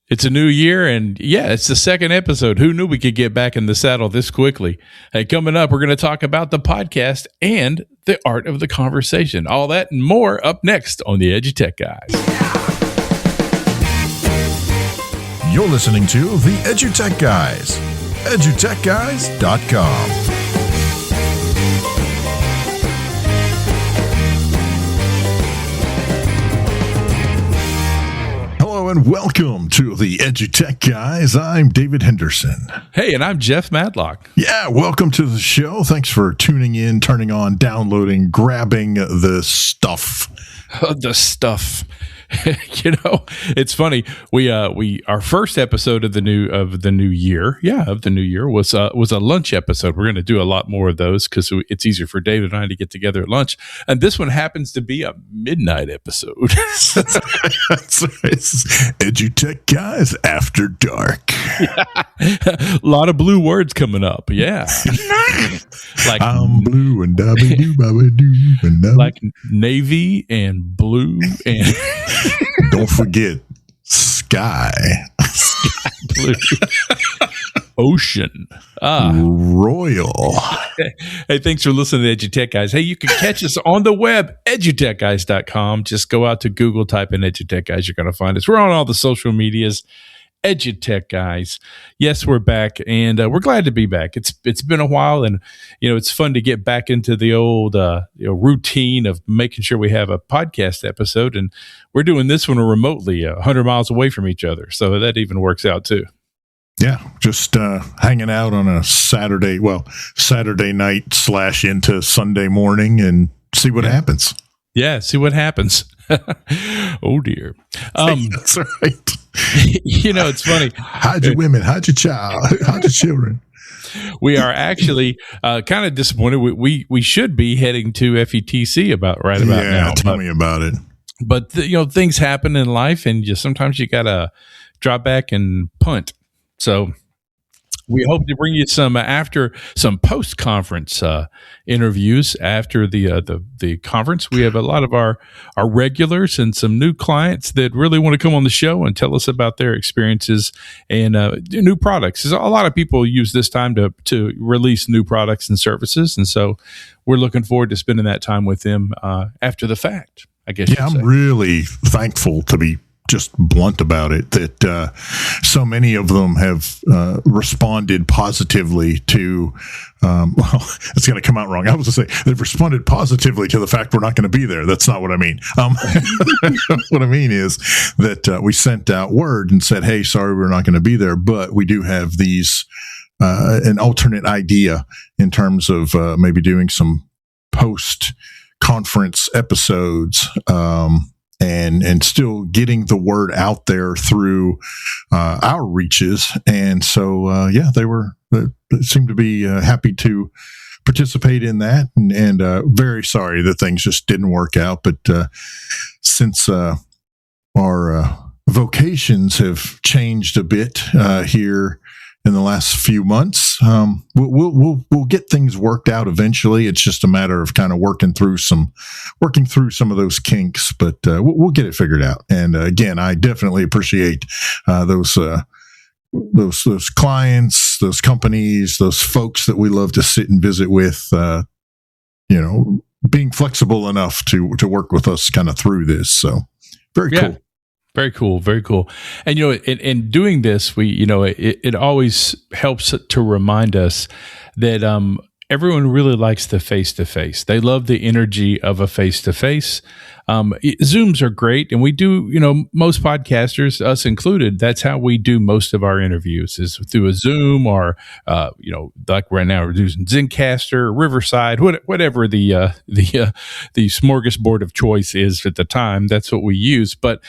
It's a new year, and yeah, it's the second episode. Who knew we could get back in the saddle this quickly? Hey, coming up, we're going to talk about the podcast and the art of the conversation. All that and more up next on the EduTech Guys. You're listening to the EduTech Guys, edutechguys.com. And welcome to the EduTech Guys. I'm David Henderson. Hey, and I'm Jeff Madlock. Yeah, welcome to the show. Thanks for tuning in, turning on, downloading, grabbing the stuff. The stuff. You know, it's funny. We our first episode of the new year was a lunch episode. We're going to do a lot more of those because it's easier for David and I to get together at lunch. And this one happens to be a midnight episode. That's right. It's EduTech Guys After Dark. Yeah. A lot of blue words coming up. Yeah, like I'm blue and dabba doo babba doo and like navy and blue and. Don't forget sky blue, ocean, royal. Hey, thanks for listening to EduTech Guys. Hey, you can catch us on the web, edutechguys.com. Just go out to Google, type in EduTech Guys. You're going to find us. We're on all the social medias. EduTech Guys. Yes, we're back, and we're glad to be back. It's been a while, and it's fun to get back into the old routine of making sure we have a podcast episode, and we're doing this one remotely, 100 miles away from each other, so that even works out too. Yeah, just hanging out on a Saturday night / into Sunday morning, and see what happens. Yeah, see what happens. Oh dear. That's right. It's funny. Hide your women, hide your child, hide your children. We are actually kind of disappointed. We should be heading to FETC about now. Tell me about it. But things happen in life, and sometimes you gotta drop back and punt. So we hope to bring you some post-conference interviews after the conference. We have a lot of our regulars and some new clients that really want to come on the show and tell us about their experiences and new products. A lot of people use this time to release new products and services, and so we're looking forward to spending that time with them after the fact, I guess. Yeah, I'm really thankful to be just blunt about it, that so many of them have responded positively to, it's going to come out wrong. I was going to say they've responded positively to the fact we're not going to be there. That's not what I mean. What I mean is that we sent out word and said, hey, sorry, we're not going to be there, but we do have these, an alternate idea in terms of maybe doing some post-conference episodes, and still getting the word out there through our reaches. And so, they seemed to be happy to participate in that, and very sorry that things just didn't work out. But since our vocations have changed a bit here in the last few months, we'll get things worked out eventually. It's just a matter of kind of working through some of those kinks, but we'll get it figured out. And again, I definitely appreciate those clients, those companies, those folks that we love to sit and visit with. Being flexible enough to work with us kind of through this. So very cool. Very cool. Very cool. And, in doing this, it always helps to remind us that everyone really likes the face-to-face. They love the energy of a face-to-face. Zooms are great. And we do, most podcasters, us included, that's how we do most of our interviews is through a Zoom or, like right now we're using Zencaster, Riverside, whatever the smorgasbord of choice is at the time. That's what we use. But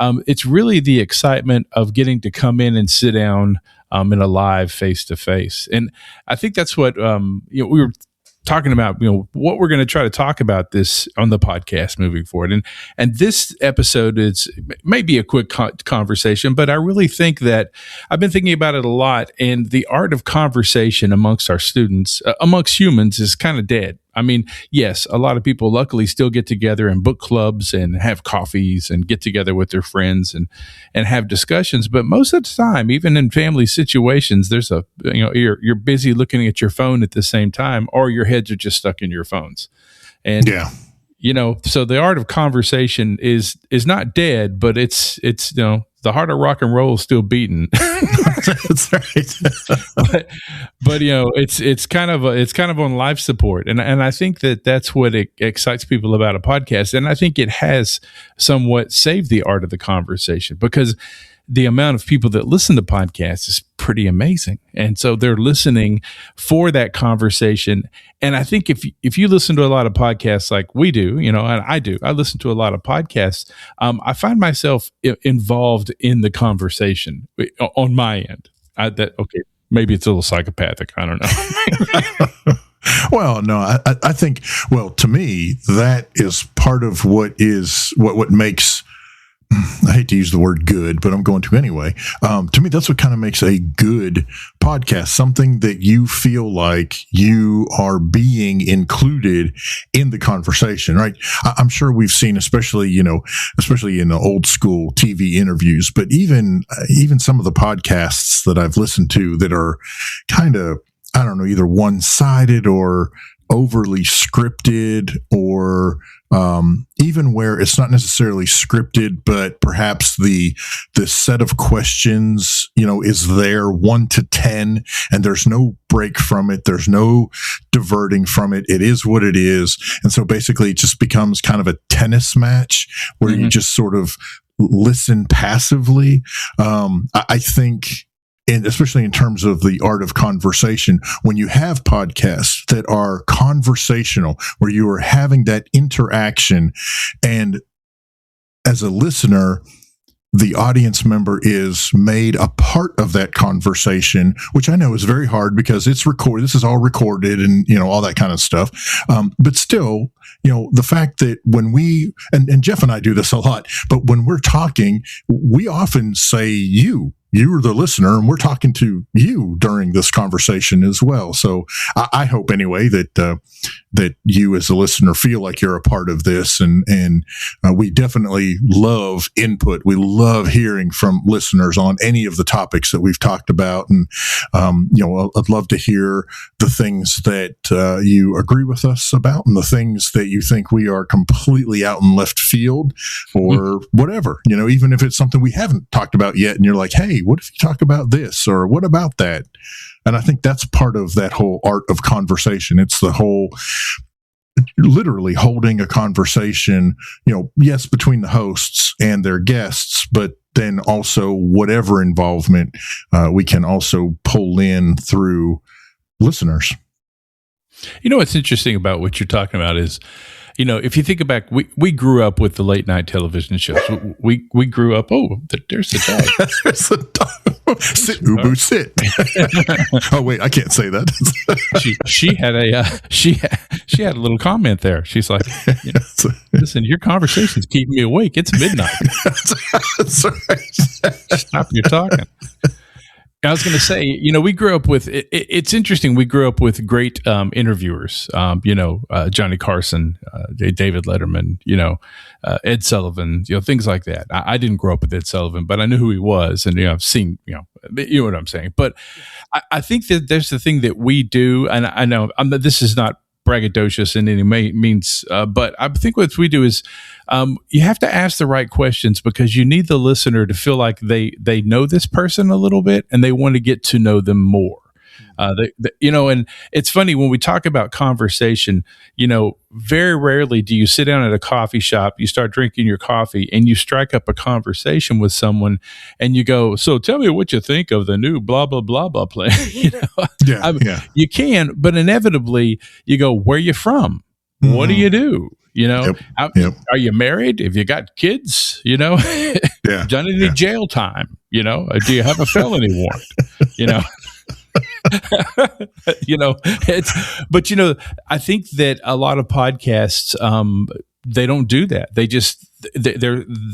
it's really the excitement of getting to come in and sit down in a live face-to-face. And I think that's what, we were talking about, what we're going to try to talk about this on the podcast moving forward. And this episode is maybe a quick conversation, but I really think that I've been thinking about it a lot. And the art of conversation amongst our students, amongst humans, is kind of dead. I mean, yes, a lot of people luckily still get together in book clubs and have coffees and get together with their friends and have discussions. But most of the time, even in family situations, there's you're busy looking at your phone at the same time, or your heads are just stuck in your phones. And yeah. So the art of conversation is not dead, but it's the heart of rock and roll is still beating. That's right. but it's kind of on life support, and I think that's what excites people about a podcast, and I think it has somewhat saved the art of the conversation, because the amount of people that listen to podcasts is pretty amazing. And so they're listening for that conversation. And I think if you listen to a lot of podcasts like we do, and I listen to a lot of podcasts, I find myself involved in the conversation on my end. Maybe it's a little psychopathic. I don't know. Well, no, I think, to me, that is part of what makes, I hate to use the word good, but I'm going to anyway. To me, that's what kind of makes a good podcast, something that you feel like you are being included in the conversation, right? I'm sure we've seen, especially in the old school TV interviews, but even some of the podcasts that I've listened to that are kind of, I don't know, either one-sided or overly scripted, or even where it's not necessarily scripted, but perhaps the set of questions, is there 1 to 10, and there's no break from it. There's no diverting from it. It is what it is. And so basically it just becomes kind of a tennis match where you just sort of listen passively. I think, and especially in terms of the art of conversation, when you have podcasts that are conversational, where you are having that interaction, and as a listener, the audience member is made a part of that conversation, which I know is very hard because it's recorded. This is all recorded and, all that kind of stuff. But still, the fact that when and Jeff and I do this a lot, but when we're talking, we often say you're the listener, and we're talking to you during this conversation as well. So I hope anyway that you as a listener feel like you're a part of this, and we definitely love input. We love hearing from listeners on any of the topics that we've talked about, and I'd love to hear the things that you agree with us about, and the things that you think we are completely out in left field, or whatever. Even if it's something we haven't talked about yet, and you're like, hey, what if you talk about this, or what about that? And I think that's part of that whole art of conversation. It's the whole, literally holding a conversation, yes, between the hosts and their guests, but then also whatever involvement we can also pull in through listeners. What's interesting about what you're talking about is, if you think back, we grew up with the late night television shows. We grew up. Oh, there's the dog. There's the dog. Sit, Ubu, sit. Oh wait, I can't say that. she had a little comment there. She's like, "Listen, your conversation's keeping me awake. It's midnight. That's right. Stop your talking." I was going to say, we grew up with, it's interesting. We grew up with great interviewers, Johnny Carson, David Letterman, Ed Sullivan, things like that. I didn't grow up with Ed Sullivan, but I knew who he was, and I've seen, you know what I'm saying. But I think that there's the thing that we do, and I know this is not braggadocious in any means, but I think what we do is you have to ask the right questions, because you need the listener to feel like they know this person a little bit and they want to get to know them more. And it's funny when we talk about conversation, very rarely do you sit down at a coffee shop, you start drinking your coffee, and you strike up a conversation with someone, and you go, "So tell me what you think of the new blah blah blah blah plan." You can, but inevitably you go, "Where you from? What do you do? Are you married? Have you got kids? Done any jail time? Do you have a felony warrant? I think that a lot of podcasts, they don't do that.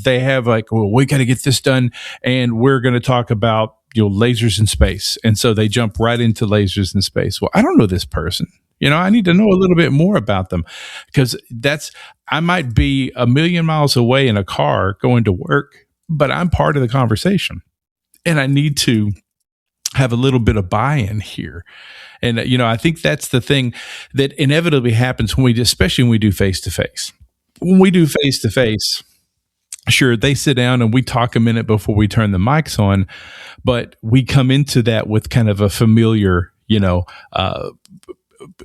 They have like, well, we got to get this done, and we're going to talk about lasers in space, and so they jump right into lasers in space. Well, I don't know this person. I need to know a little bit more about them, because I might be a million miles away in a car going to work, but I'm part of the conversation, and I need to have a little bit of buy-in here. And, I think that's the thing that inevitably happens especially when we do face-to-face. When we do face-to-face, sure, they sit down and we talk a minute before we turn the mics on, but we come into that with kind of a familiar,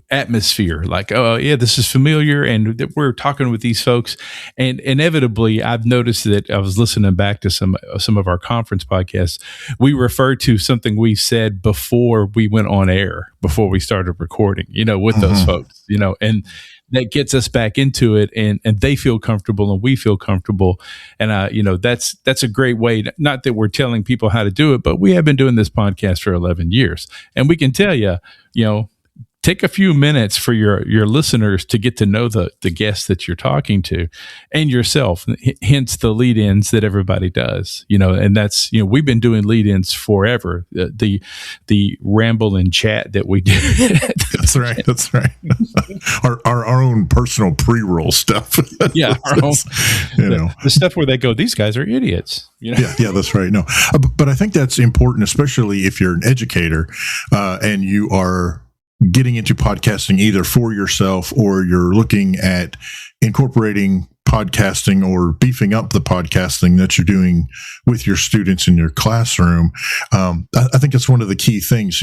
atmosphere, like, oh yeah, this is familiar, and we're talking with these folks. And inevitably, I've noticed that I was listening back to some of our conference podcasts. We refer to something we said before we went on air, before we started recording, with those folks, and that gets us back into it, and they feel comfortable and we feel comfortable. And that's a great way, not that we're telling people how to do it, but we have been doing this podcast for 11 years, and we can tell you, take a few minutes for your listeners to get to know the guests that you're talking to and yourself, hence the lead-ins that everybody does, and that's, we've been doing lead-ins forever, the ramble and chat that we do. That's right. our own personal pre-roll stuff. Yeah. Our own, the stuff where they go, these guys are idiots. Yeah, that's right. No, but I think that's important, especially if you're an educator, and you are getting into podcasting either for yourself, or you're looking at incorporating podcasting or beefing up the podcasting that you're doing with your students in your classroom. I think it's one of the key things.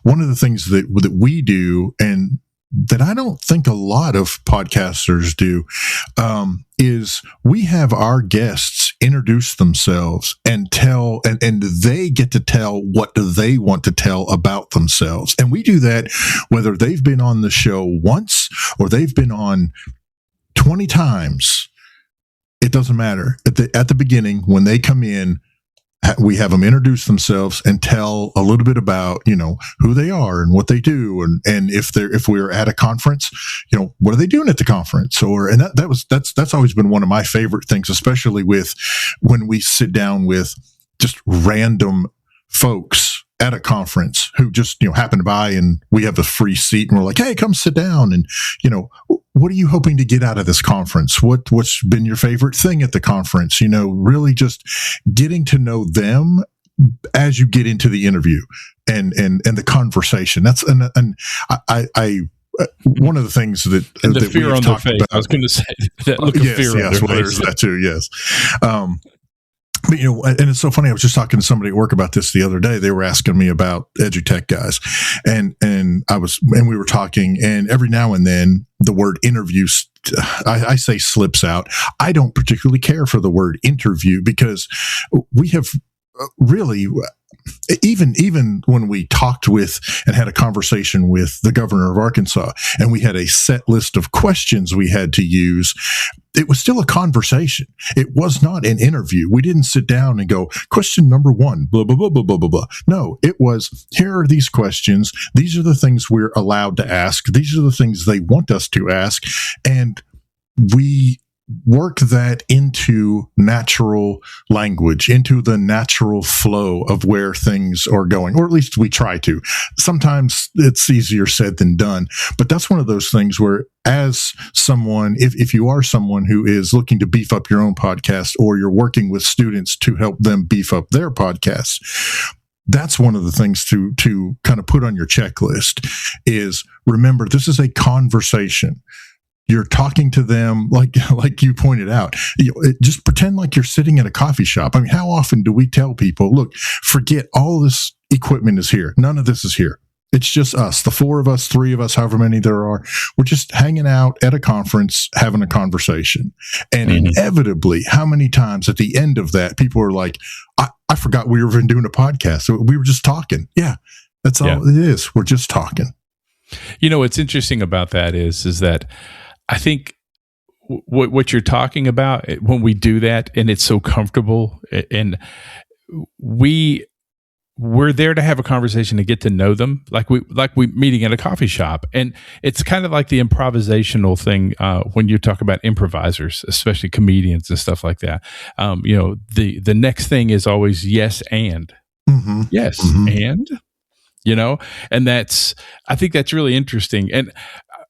One of the things that we do, and that I don't think a lot of podcasters do, is we have our guests introduce themselves and tell, and they get to tell what do they want to tell about themselves. And we do that whether they've been on the show once or they've been on 20 times. It doesn't matter. At the beginning, when they come in, we have them introduce themselves and tell a little bit about, who they are and what they do. And if we're at a conference, what are they doing at the conference? That's always been one of my favorite things, especially with when we sit down with just random folks at a conference who just, happen by, and we have a free seat, and we're like, hey, come sit down. And, what are you hoping to get out of this conference? What's been your favorite thing at the conference? Really just getting to know them as you get into the interview and the conversation. That's, and I one of the things that the fear on their face. I was going to say that look of fear on their face. There's that too. Yes. But, and it's so funny. I was just talking to somebody at work about this the other day. They were asking me about EduTechGuys, and we were talking, and every now and then the word interview, I say, slips out. I don't particularly care for the word interview, because we have really, even when we talked with and had a conversation with the governor of Arkansas, and we had a set list of questions we had to use, it was still a conversation. It was not an interview. We didn't sit down and go, question number 1, blah, blah, blah, blah, blah, blah, blah. No, it was, here are these questions. These are the things we're allowed to ask. These are the things they want us to ask. And we work that into natural language, into the natural flow of where things are going, or at least we try to. Sometimes it's easier said than done, but that's one of those things where, as someone, if you are someone who is looking to beef up your own podcast, or you're working with students to help them beef up their podcasts, that's one of the things to kind of put on your checklist is, remember, this is a conversation. You're talking to them like you pointed out. Just pretend like you're sitting at a coffee shop. I mean, how often do we tell people, look, forget all this equipment is here. None of this is here. It's just us, the 4 of us, 3 of us, however many there are. We're just hanging out at a conference, having a conversation. And inevitably, how many times at the end of that, people are like, I forgot we were even doing a podcast. So we were just talking. Yeah, that's all it is. We're just talking. What's interesting about that is that I think what you're talking about, when we do that and it's so comfortable, and we're there to have a conversation, to get to know them, like we meeting at a coffee shop. And it's kind of like the improvisational thing when you talk about improvisers, especially comedians and stuff like that. The next thing is always yes and. Yes and. And I think that's really interesting. And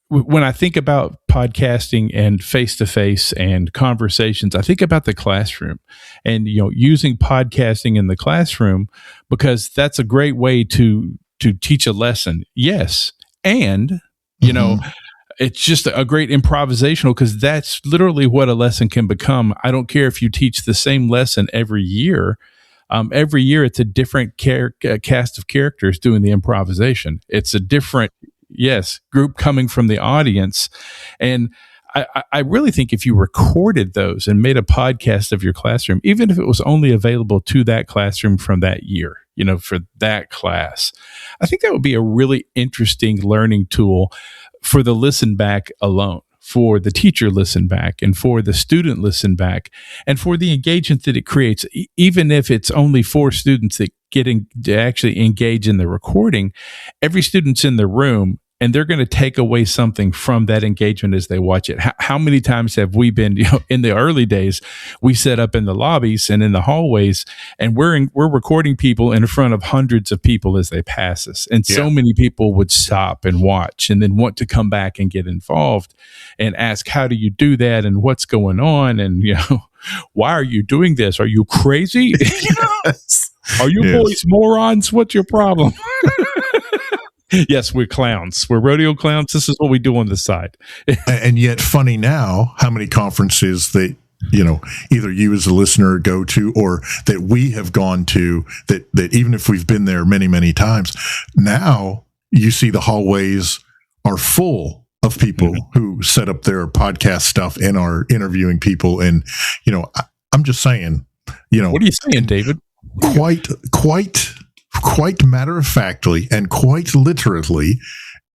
when I think about podcasting and face-to-face and conversations, I think about the classroom and, using podcasting in the classroom, because that's a great way to teach a lesson. Yes. And, it's just a great improvisational, because that's literally what a lesson can become. I don't care if you teach the same lesson every year. Every year it's a different cast of characters doing the improvisation. It's a different, group coming from the audience. And I really think if you recorded those and made a podcast of your classroom, even if it was only available to that classroom from that year, for that class, I think that would be a really interesting learning tool for the listen back alone, for the teacher listen back, and for the student listen back, and for the engagement that it creates. Even if it's only 4 students that to actually engage in the recording, every student's in the room, and they're going to take away something from that engagement as they watch it. How many times have we been, in the early days, we set up in the lobbies and in the hallways, and we're recording people in front of hundreds of people as they pass us. And so many people would stop and watch and then want to come back and get involved and ask, how do you do that? And what's going on? And, why are you doing this? Are you crazy? Yes. Are you boys morons? What's your problem? Yes, we're clowns. We're rodeo clowns. This is what we do on the side. And yet, funny now, how many conferences that, either you as a listener go to, or that we have gone to, that even if we've been there many, many times, now you see the hallways are full of people who set up their podcast stuff and are interviewing people. And, I'm just saying, what are you saying, David? Quite matter-of-factly and quite literally,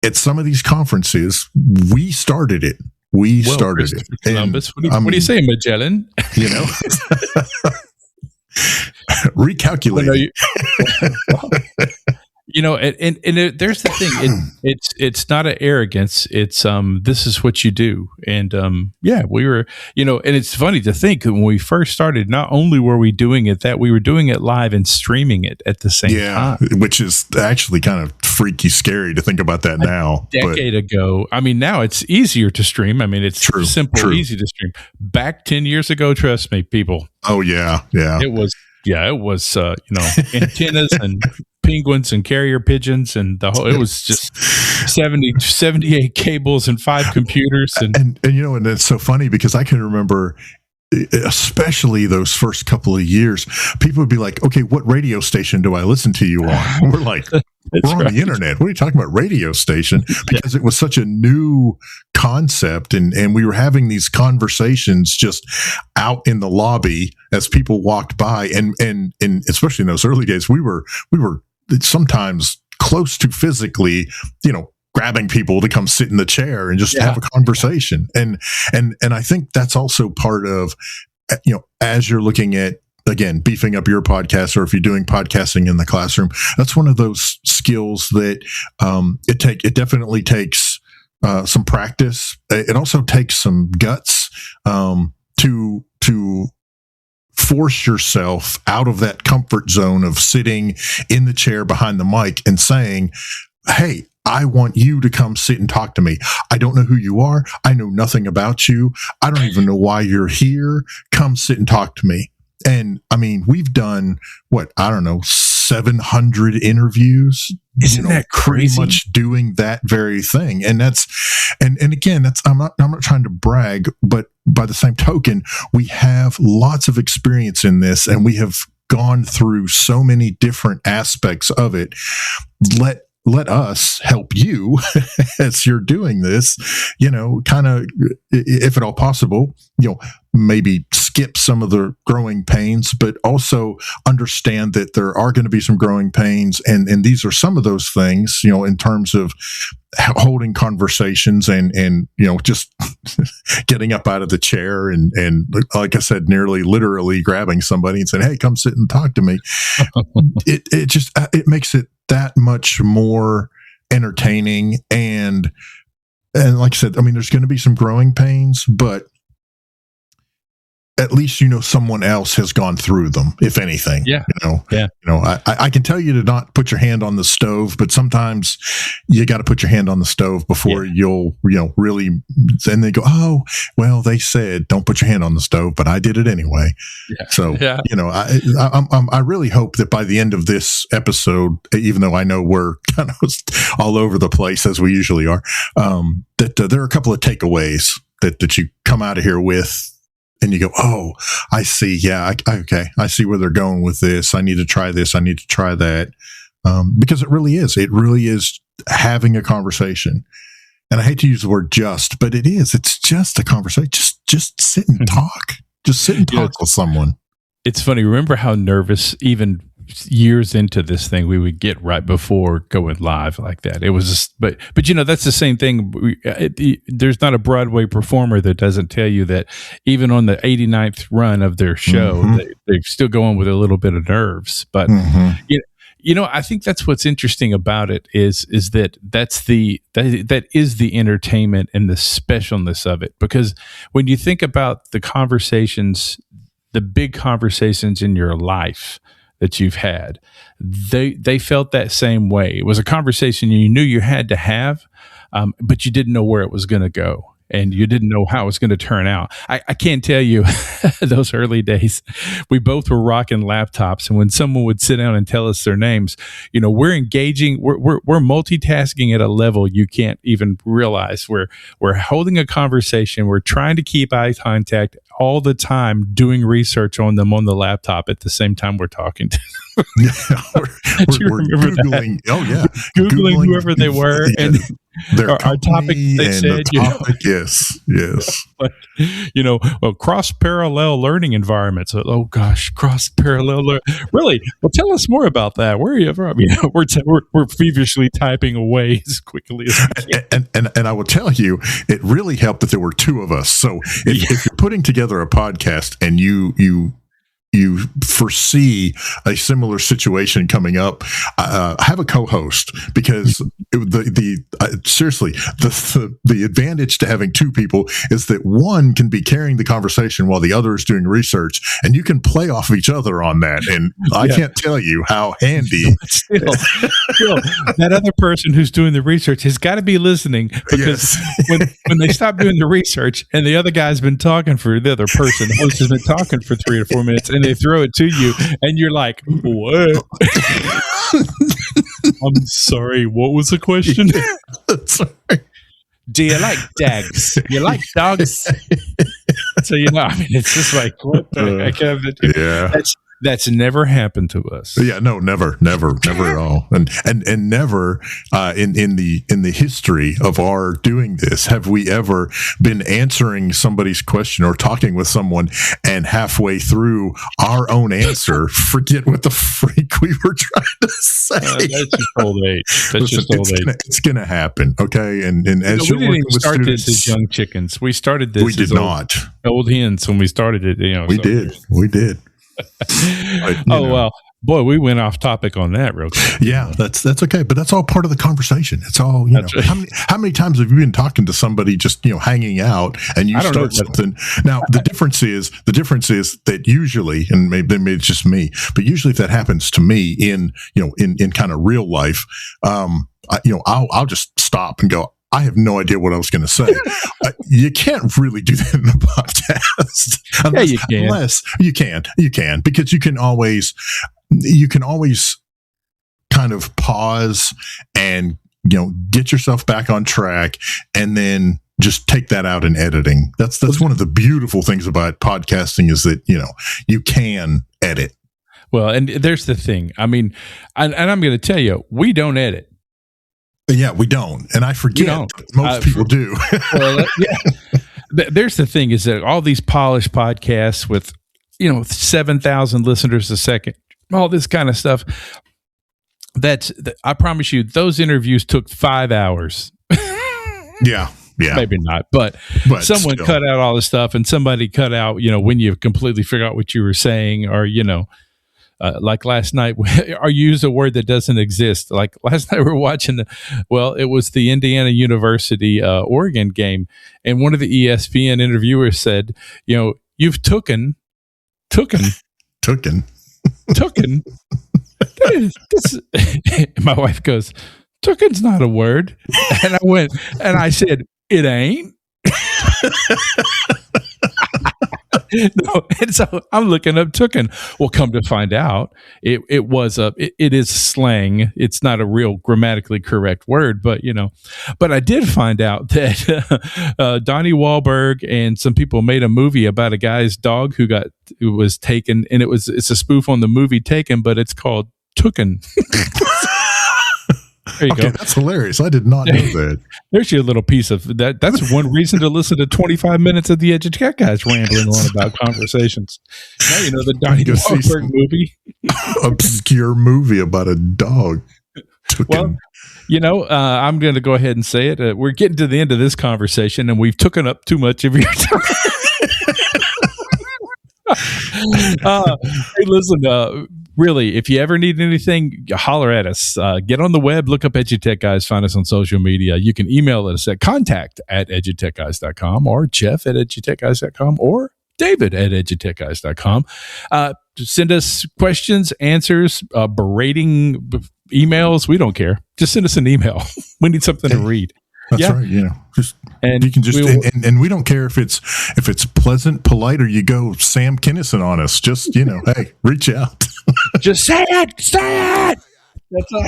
at some of these conferences, we started it. We started it. Columbus, what are you saying, Magellan? Recalculating. And there's the thing. It's not an arrogance. It's this is what you do. And we were, and it's funny to think that when we first started, not only were we doing it, that we were doing it live and streaming it at the same time. Which is actually kind of freaky scary to think about that now. A decade ago. I mean, now it's easier to stream. I mean, it's simple, easy to stream. Back 10 years ago, trust me, people. Oh yeah. It was antennas and penguins and carrier pigeons and it was just 78 cables and 5 computers and it's so funny because I can remember, especially those first couple of years, people would be like, okay, what radio station do I listen to you on? And we're like, we're on the internet. What are you talking about, radio station? Because it was such a new concept, and we were having these conversations just out in the lobby as people walked by, and especially in those early days, we were sometimes close to physically, grabbing people to come sit in the chair and just have a conversation. And I think that's also part of, as you're looking at, again, beefing up your podcast, or if you're doing podcasting in the classroom, that's one of those skills that it definitely takes some practice. It also takes some guts to force yourself out of that comfort zone of sitting in the chair behind the mic and saying, hey, I want you to come sit and talk to me. I don't know who you are. I know nothing about you. I don't even know why you're here. Come sit and talk to me. And I mean, we've done 700 interviews. Isn't that crazy? Pretty much doing that very thing. And again, I'm not trying to brag, but by the same token, we have lots of experience in this, and we have gone through so many different aspects of it. Let us help you as you're doing this, kind of, if at all possible, maybe skip some of the growing pains, but also understand that there are going to be some growing pains. And these are some of those things, in terms of holding conversations and just getting up out of the chair and like I said, nearly literally grabbing somebody and saying, hey, come sit and talk to me. It makes it that much more entertaining. And like I said, I mean, there's going to be some growing pains, but at least someone else has gone through them, if anything. Yeah. I can tell you to not put your hand on the stove, but sometimes you got to put your hand on the stove before you'll really. Then they go, oh well, they said don't put your hand on the stove, but I did it anyway. Yeah. So I really hope that by the end of this episode, even though I know we're kind of all over the place as we usually are, that there are a couple of takeaways that you come out of here with. And you go, oh, I see. Yeah, okay. I see where they're going with this. I need to try this. I need to try that. Because it really is. It really is having a conversation. And I hate to use the word just, but it is. It's just a conversation. Just sit and talk. Just sit and talk with someone. It's funny. Remember how nervous, even years into this thing, we would get right before going live like that. It was just, but that's the same thing. There's not a Broadway performer that doesn't tell you that even on the 89th run of their show, they're still going with a little bit of nerves. But I think that's what's interesting about it is that that is the entertainment and the specialness of it. Because when you think about the conversations, the big conversations in your life that you've had, they felt that same way. It was a conversation you knew you had to have, but you didn't know where it was going to go, and you didn't know how it was going to turn out. I can't tell you those early days, we both were rocking laptops, and when someone would sit down and tell us their names, we're engaging, we're multitasking at a level you can't even realize. We're holding a conversation, we're trying to keep eye contact all the time, doing research on them on the laptop at the same time we're talking to them. we're Googling. That? Oh yeah, Googling whoever they were, and our topic. They said, yes. But, cross parallel learning environments. Oh gosh, cross parallel. Really? Well, tell us more about that. Where are you from? We're feverishly typing away as quickly as we can. And I will tell you, it really helped that there were two of us. So if you're putting together a podcast and you foresee a similar situation coming up, have a co-host, because seriously, the advantage to having two people is that one can be carrying the conversation while the other is doing research, and you can play off of each other on that. And I can't tell you how handy. Still, that other person who's doing the research has got to be listening, because when they stop doing the research and the other guy's been talking for the other person, the host has been talking for 3 or 4 minutes, and they throw it to you, and you're like, what? I'm sorry, what was the question? Do you like dogs? You like dogs? So, it's just like, what the heck? That's never happened to us. Yeah, no, never at all. And never in the history of our doing this have we ever been answering somebody's question or talking with someone and halfway through our own answer forget what the freak we were trying to say. That's just old age. It's gonna happen, okay? And as we didn't even start this as young chickens. We started this. We did not. Old hens when we started it. We did. Well, boy, we went off topic on that real quick. Yeah, that's okay, but that's all part of the conversation. It's all Right. How many times have you been talking to somebody just hanging out and you start something? Now the difference is that usually, and maybe it's just me, but usually if that happens to me in kind of real life, I'll just stop and go, I have no idea what I was going to say. You can't really do that in a podcast. Unless you can, because you can always kind of pause and, get yourself back on track, and then just take that out in editing. That's one of the beautiful things about podcasting, is that, you can edit. Well, and there's the thing. I mean, and I'm going to tell you, we don't edit. Yeah, we don't. And I forget most people do. Well, there's the thing, is that all these polished podcasts with, 7,000 listeners a second, all this kind of stuff, I promise you, those interviews took 5 hours. Yeah. Maybe not, but someone cut out all the stuff, and somebody cut out, when you completely figure out what you were saying, or, like last night, or use a word that doesn't exist. Like last night, we were watching it was the Indiana University Oregon game, and one of the ESPN interviewers said, you've tooken. My wife goes, tooken's not a word. And I said, it ain't. No, and so I'm looking up tooken. Well, come to find out, it is slang. It's not a real grammatically correct word, but But I did find out that Donnie Wahlberg and some people made a movie about a guy's dog who was taken, and it's a spoof on the movie Taken, but it's called Tooken. There you go. That's hilarious. I did not know that. There's your little piece of that. That's one reason to listen to 25 minutes of the EduTechGuys rambling on about conversations. Now you know the Donnie Wahlberg movie. Obscure movie about a dog. Well, I'm going to go ahead and say it. We're getting to the end of this conversation, and we've taken up too much of your time. Hey, listen, really, if you ever need anything, holler at us. Get on the web, look up EduTechGuys, find us on social media. You can email us at contact@edutechguys.com or jeff@edutechguys.com or david@edutechguys.com. Send us questions, answers, berating emails. We don't care. Just send us an email. We need something to read. That's right. And we don't care if it's pleasant, polite, or you go Sam Kinison on us. Just hey, reach out. Just say it. That's all.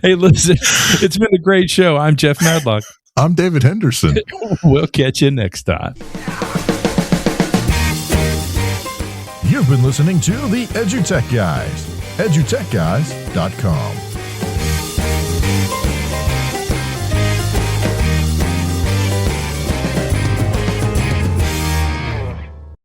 Hey, listen, it's been a great show. I'm Jeff Madlock. I'm David Henderson. We'll catch you next time. You've been listening to the EduTech Guys, edutechguys.com.